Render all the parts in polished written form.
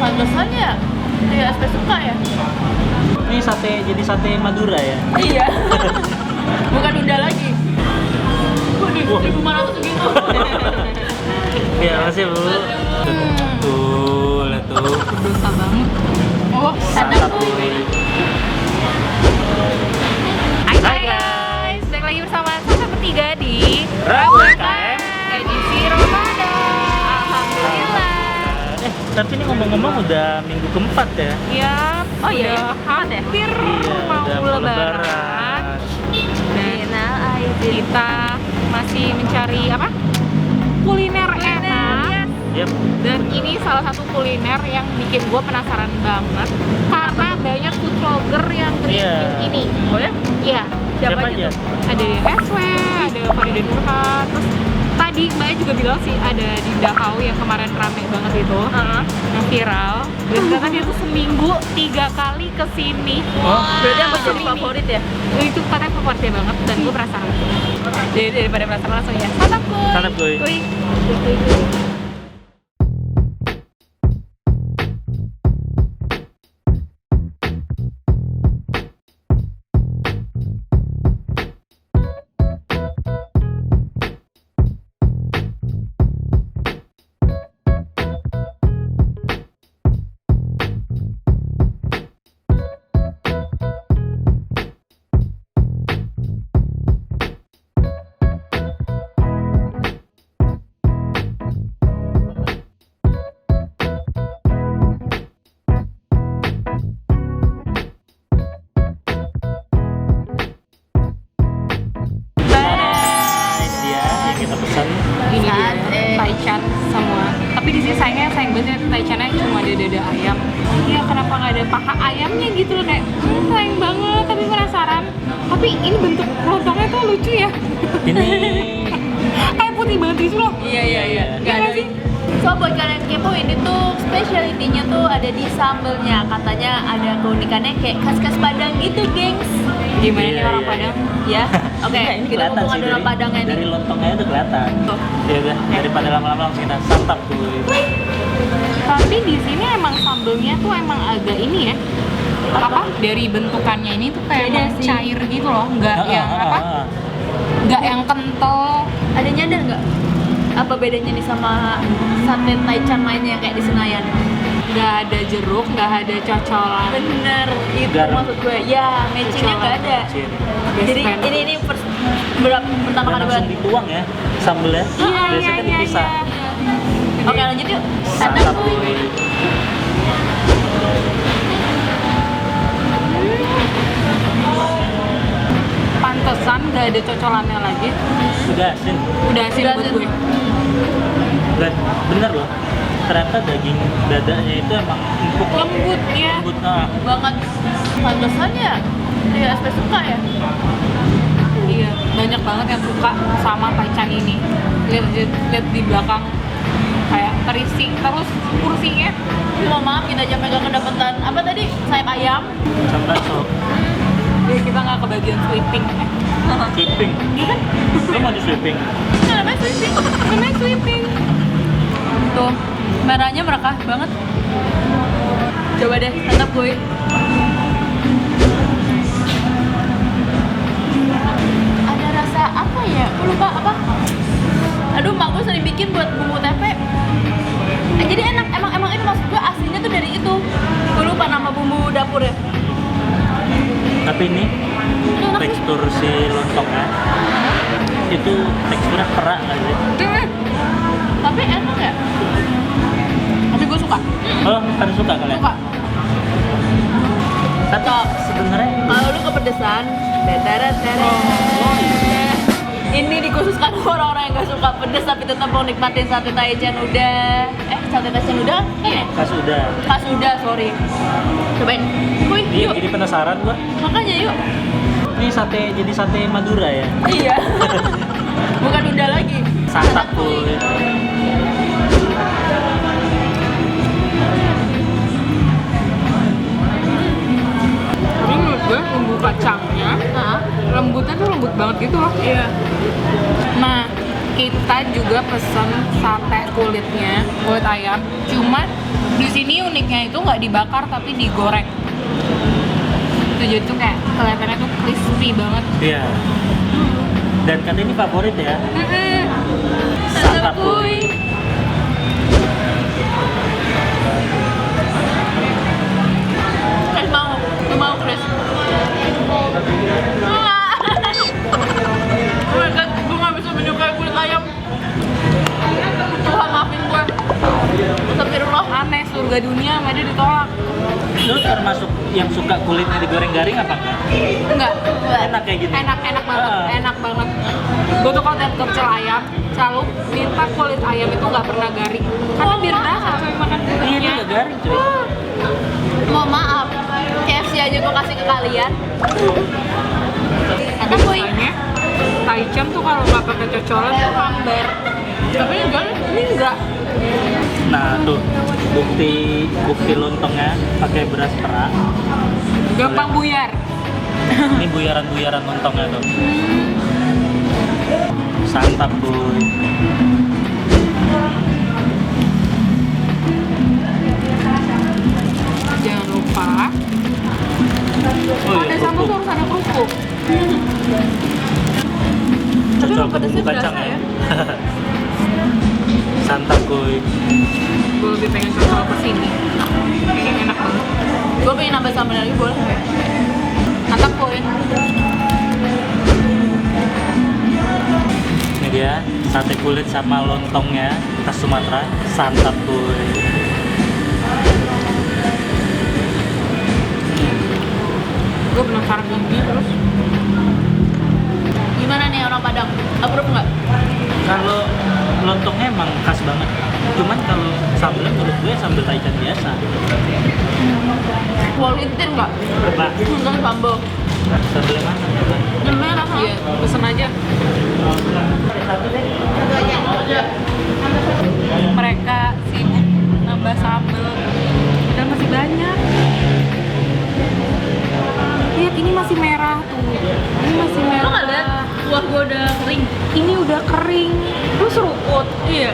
Pantesan ya, dia SP suka ya. Ini sate, jadi sate Madura ya? Iya. Bukan Unda lagi. Waduh, Wah. 1.500 gitu. Iya, makasih Bu. Tuh, lihat tuh. Dosa banget. Oh, Santap Bu. Hai guys, balik lagi bersama Sasa Bertiga di Rabu KM edisi Ramadan. Alhamdulillah. Tapi ini ngomong-ngomong udah minggu keempat ya? Ya, oh iya, hampir mau udah lebaran. Dan kita masih mencari apa? Kuliner enak. Yep. Dan ini salah satu kuliner yang bikin gue penasaran banget karena banyak food vlogger yang review ini. Oh ya? Iya. Siapa aja? Tuh? Ada SW, ada Farida Nurhan, terus tadi Mbaknya juga bilang sih ada di Dahau yang kemarin rame banget itu, yang viral. Dan ternyata dia tuh seminggu 3 kali kesini. Berarti yang jadi favorit ya? Itu katanya favoritnya banget dan gue penasaran. Jadi daripada penasaran langsung ya. Santap kuy. Santap kuy. Kuy. Kita pesan Ini dia taichan semua. Tapi di sini sayang banget taichannya cuma ada dada ayam. Iya, kenapa nggak ada paha ayamnya gitu loh, kayak sayang banget. Tapi penasaran. Tapi ini bentuk lontongnya tuh lucu ya. ini Kayak putih banget gitu loh. Iya. Gak ada sih. So buat kalian kepo, ini tuh spesialitinya tuh ada di sambelnya. Katanya ada keunikannya kayak khas-khas Padang gitu, gengs. Gimana nih Iya, orang iya, Padang? Ya, oke, Enggak, ini kita kelihatan ngomong sih ada orang Padangnya dari nih. lontongnya itu kelihatan. Tuh. Ya udah, daripada lama-lama langsung kita santap dulu. Tapi di sini emang sambelnya tuh emang agak ini ya. Apa? Dari bentukannya ini tuh kayak Beda emang sih. cair gitu loh, nggak yang apa? Nggak yang kental. Ada nyadar nggak? Apa bedanya nih sama sate taichan lainnya kayak di Senayan? Nggak ada jeruk, nggak ada cocolan. Bener, itu Garam. maksud gue. Ya, matchingnya nggak ada. Jadi friend. ini pertama kali langsung banget. dituang ya sambelnya. Biasanya kan dipisah. Oke, lanjut yuk. Santap Kuy. kuy. Pantesan nggak ada cocolannya lagi. Udah asin. Udah asin Udah buat asin. gue. Dan bener loh. Ternyata daging dadanya itu emang empuk. Lembut ya. Lembut. Banget. Pantesan ya dia SP suka ya. Iya, banyak banget yang suka sama taichan ini. Lihat di belakang kayak terisi, terus kursinya. Mohon maaf, kita aja megang kedapatan apa tadi? Sayap ayam. Sampai sok. Ya, kita nggak kebagian sweeping. Sweeping. Lo mau di sweeping? Nah, namanya sweeping. Namanya sweeping. Tuh, merahnya merekah banget. Coba deh, santap gue. Ada rasa apa ya? Gue lupa apa? Aduh, mak gue sering bikin buat bumbu tempe. Jadi enak, emang ini maksud gue aslinya tuh dari itu. Gue lupa nama bumbu dapurnya. Tapi ini tekstur si lontongnya itu teksturnya kerak nggak sih? Tapi enak ya? Tapi gue suka. Oh, kan suka kalian? Suka. Tapi sebenarnya Kalau lu kepedesan, oh, iya. ini dikhususkan orang-orang yang gak suka pedes tapi tetap mau nikmatin sate taichan udah. Sate taichan udah? Iya. Kas udah. Pas udah, sorry. Cobain. Kuy, Iya, yuk. jadi penasaran gua. Makanya yuk. Ini sate, jadi sate Madura ya? Iya. Bukan Unda lagi. Santap kuy. Ini menurut gue bumbu kacangnya lembutnya tuh lembut banget gitu loh. Iya. Nah, kita juga pesen sate kulitnya, kulit ayam. Cuma Di sini uniknya itu nggak dibakar tapi digoreng. Itu jadi tuh kayak kelihatannya tuh crispy banget. Iya. Dan katanya ini favorit ya. Santap kuy. Chris mau, lu mau Chris? Oh my god, gue gak bisa menyukai kulit ayam. Tuhan maafin gue. Astagfirullah. Aneh, surga dunia sama dia ditolak. Lu termasuk yang suka kulitnya digoreng garing apa enggak? Enggak. Enak kayak gini. Enak banget, Ah. enak banget. Gue tuh kalau lihat pecel ayam selalu minta kulit ayam itu nggak pernah garing. Karena biar berasa sampai makan Iya, ini kulitnya. nggak garing cuy. Mohon maaf, KFC aja gue kasih ke kalian. Kata kuy. Biasanya Taichan tuh kalau nggak pakai cocolan tuh hambar. Tapi ini enggak. Nah tuh bukti lontongnya pakai beras perak. Gampang buyar. Ini buyaran lontongnya tuh. Santap tuh. Jangan lupa Oh ada iya, sambal tuh kerupuk. harus ada kerupuk. Tapi Cocok pedasnya bumbu kacang berasa ya. ya. Santap kuy. Gue lebih pengen cocol ke sini. Kayaknya enak banget. Gue pengen nambah sambal lagi boleh nggak? Mantap kuy. Ini dia sate kulit sama lontongnya khas Sumatera. Santap kuy. Gue penasaran ini terus. Gimana nih orang Padang? Approve nggak? Kalau lontongnya emang khas banget. Cuman kalau sambelnya menurut gue sambal Taichan biasa. Volunteer nggak? Coba Enggak sambal. sambelnya mana? Coba. Yang merah sama. Iya, pesen aja. Mereka sibuk nambah sambal dan masih banyak. Lihat ini masih merah tuh. Ini masih Lo merah. nggak lihat? Kuah gue udah kering. Ini udah kering. Lu seruput. Iya.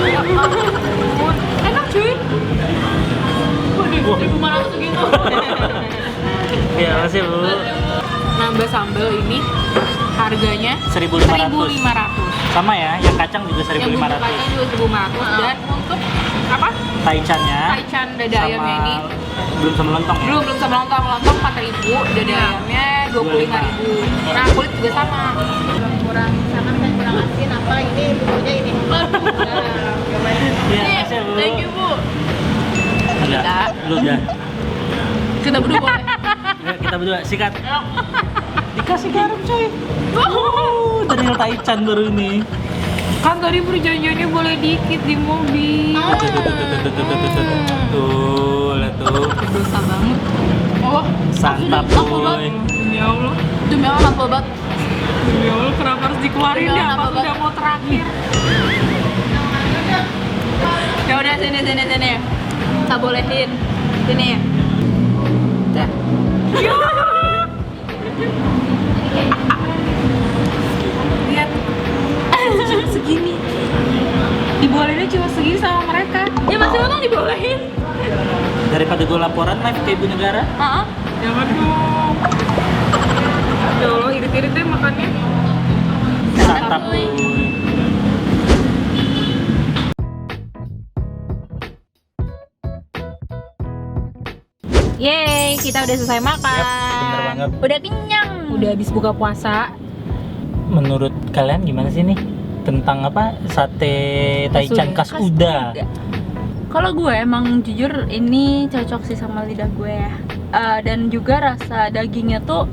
Ya ampun. Enak cuy. Waduh, 1.500 gitu. Iya, makasih Bu. Nambah sambal ini harganya 1.500. 1.500. Sama ya, yang kacang juga Yang bumbu kacang 1.500. juga 1.500 dan untuk apa? Taichannya Taichan dada ayamnya ini belum sama lontong ya? belum sama lontong 4.000, dada ayamnya 25.000. Nah kulit juga sama. Kurang misalkan kan kurang asin apa ini bumbunya ini. Iya, makasih Bu. Thank you Bu. Enggak, lu udah. Kita berdua boleh. Ya, kita berdua sikat. Dikasih garam coy. Daniel Taichan baru ini. Kan tadi perjanjiannya boleh dikit di mobil. Tuh, lihat tuh. Dosa banget. Oh, Santap aku boy. Ya Allah. demi Allah mampu banget. Ya Allah, kenapa harus dikeluarin Udah, ya? kenapa, Pas udah Bang? mau terakhir. Ya udah sini. Tak bolehin. Sini. Dah. Lihat. Cuma segini. Dibolehinnya cuma segini sama mereka. Ya masih memang dibolehin. Daripada gue laporan live ke ibu negara. Heeh. Jangan dong. Ya Allah, irit-irit deh makannya. Santap boy. Yeay, kita udah selesai makan. Yap, bener banget. Udah kenyang. Udah habis buka puasa. Menurut kalian gimana sih nih tentang apa sate Taichan khas Uda? Kalau gue emang jujur ini cocok sih sama lidah gue ya. Dan juga rasa dagingnya tuh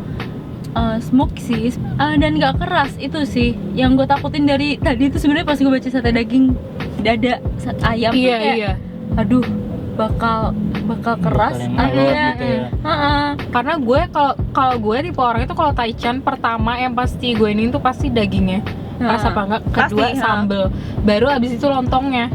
smoke sih dan gak keras. Itu sih yang gue takutin dari tadi itu sebenarnya pas gue baca sate daging dada ayam tuh Iya, kayak, iya. aduh bakal keras yang akhirnya. alot gitu ya. Heeh. Karena gue kalau gue tipe orang itu kalau Taichan pertama yang pasti gue ini tuh pasti dagingnya. Pas apa enggak? Kedua Pasti, sambel. Baru abis itu lontongnya.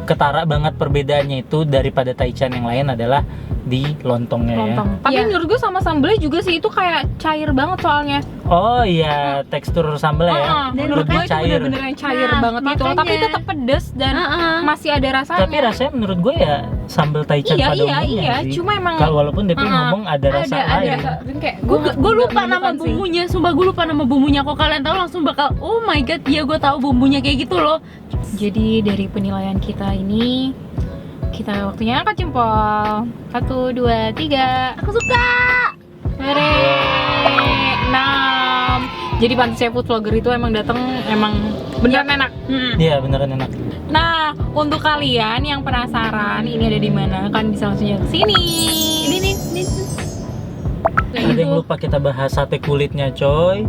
Ketara banget perbedaannya itu daripada Taichan yang lain adalah di lontongnya Lontong. ya. Tapi Iya. menurut gue sama sambelnya juga sih itu kayak cair banget soalnya. Oh iya, tekstur sambelnya ya. Menurut gue Lebih itu cair. bener-bener yang cair Nah, banget gitu loh. Tapi makanya. tetap pedes dan masih ada rasanya. Tapi rasanya menurut gue ya sambal taichan Iya, pada iya, umumnya iya. sih. Cuma emang Kalau walaupun DP ngomong ada rasa lain. Kayak Gue lupa nama bumbunya, sumpah gue lupa nama bumbunya. Kok kalian tahu langsung bakal, oh my god, iya gue tahu bumbunya kayak gitu loh. Jadi dari penilaian kita ini, kita waktunya angkat jempol. 1, 2, 3. Aku suka. Hore. 6. Jadi pantasnya food vlogger itu emang datang emang beneran enak. Iya, beneran enak. Nah, untuk kalian yang penasaran ini ada di mana, kan bisa langsung ke sini. Ini nih. Ada yang lupa kita bahas sate kulitnya, coy.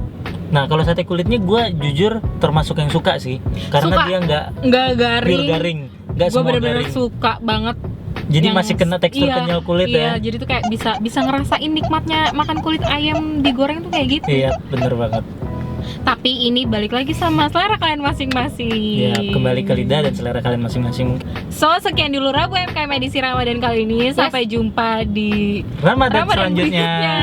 Nah, kalau sate kulitnya gue jujur termasuk yang suka sih, karena Suka. dia nggak Nggak garing. pure garing, nggak Gue semua bener-bener garing. suka banget. Jadi yang- masih kena tekstur iya, kenyal kulit iya, ya. jadi tuh kayak bisa ngerasain nikmatnya makan kulit ayam digoreng tuh kayak gitu. Iya, bener banget. Tapi ini balik lagi sama selera kalian masing-masing. Ya, kembali ke lidah dan selera kalian masing-masing. So, sekian dulu Rabu MKM edisi Ramadan kali ini. Sampai jumpa di Ramadan Ramadan selanjutnya. berikutnya.